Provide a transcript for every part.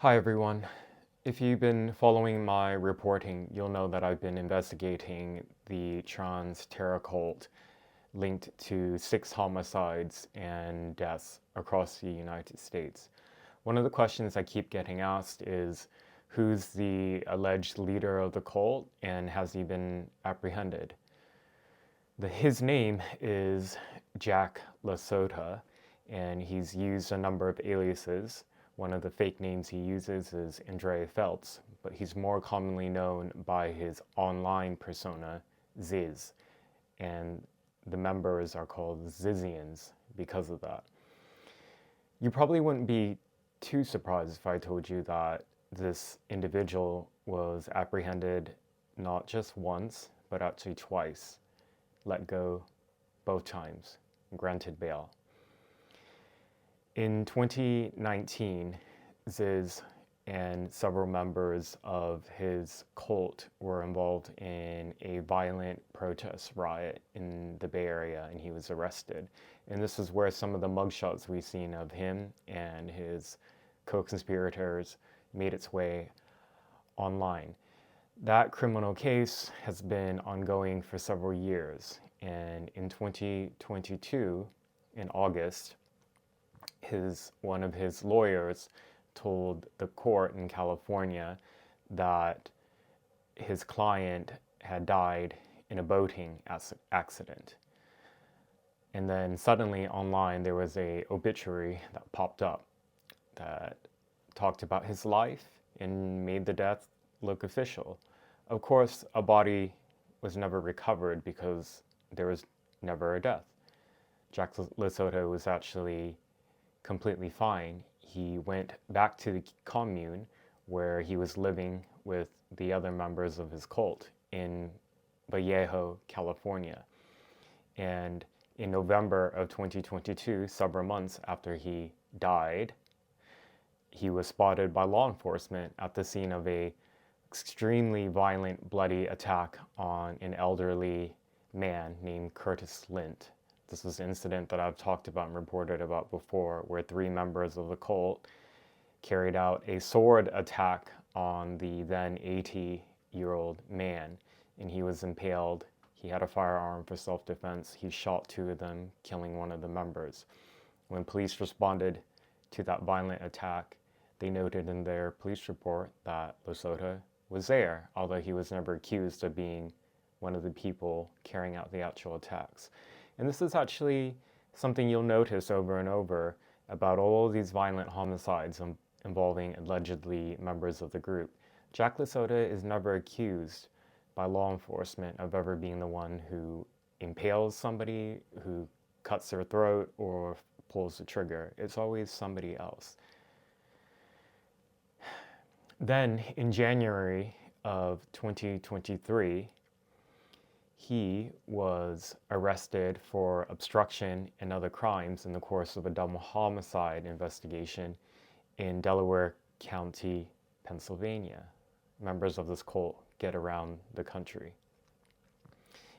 Hi everyone. If you've been following my reporting, you'll know that I've been investigating the Trans Terror cult linked to 6 homicides and deaths across the United States. One of the questions I keep getting asked is who's the alleged leader of the cult and has he been apprehended? His name is Jack Lasota, and he's used a number of aliases. One of the fake names he uses is Andrea Feltz, but he's more commonly known by his online persona, Ziz, and the members are called Zizians because of that. You probably wouldn't be too surprised if I told you that this individual was apprehended not just once, but actually twice, let go both times, granted bail. In 2019, Ziz and several members of his cult were involved in a violent protest riot in the Bay Area, and he was arrested. And this is where some of the mugshots we've seen of him and his co-conspirators made its way online. That criminal case has been ongoing for several years, and in 2022, in August, one of his lawyers told the court in California that his client had died in a boating accident. And then suddenly online there was an obituary that popped up that talked about his life and made the death look official. Of course, a body was never recovered because there was never a death. Jack Lasota was actually completely fine. He went back to the commune where he was living with the other members of his cult in Vallejo, California. And in November of 2022, several months after he died, he was spotted by law enforcement at the scene of an extremely violent, bloody attack on an elderly man named Curtis Lint. This was an incident that I've talked about and reported about before, where 3 members of the cult carried out a sword attack on the then 80-year-old man, and he was impaled. He had a firearm for self-defense. He shot 2 of them, killing one of the members. When police responded to that violent attack, they noted in their police report that Lasota was there, although he was never accused of being one of the people carrying out the actual attacks. And this is actually something you'll notice over and over about all of these violent homicides involving allegedly members of the group. Jack Lasota is never accused by law enforcement of ever being the one who impales somebody, who cuts their throat, or pulls the trigger. It's always somebody else. Then, in January of 2023, he was arrested for obstruction and other crimes in the course of a double homicide investigation in Delaware County, Pennsylvania. Members of this cult get around the country.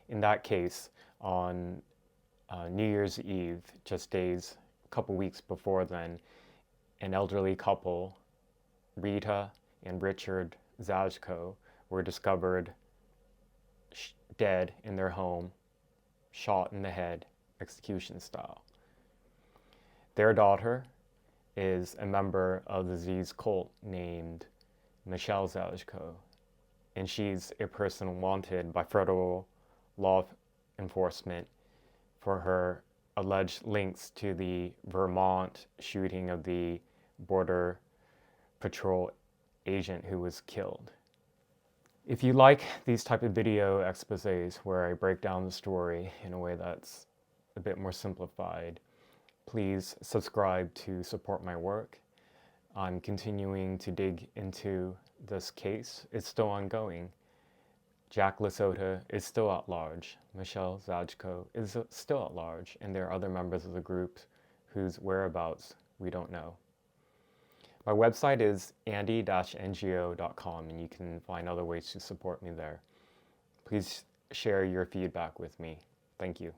In that case, on New Year's Eve, just a couple weeks before then, an elderly couple, Rita and Richard Zajko, were discovered dead in their home, shot in the head, execution style. Their daughter is a member of the Ziz cult named Michelle Zajko, and she's a person wanted by federal law enforcement for her alleged links to the Vermont shooting of the Border Patrol agent who was killed. If you like these type of video exposés where I break down the story in a way that's a bit more simplified, please subscribe to support my work. I'm continuing to dig into this case. It's still ongoing. Jack Lasota is still at large. Michelle Zajko is still at large, and there are other members of the group whose whereabouts we don't know. My website is andy-ngo.com, and you can find other ways to support me there. Please share your feedback with me. Thank you.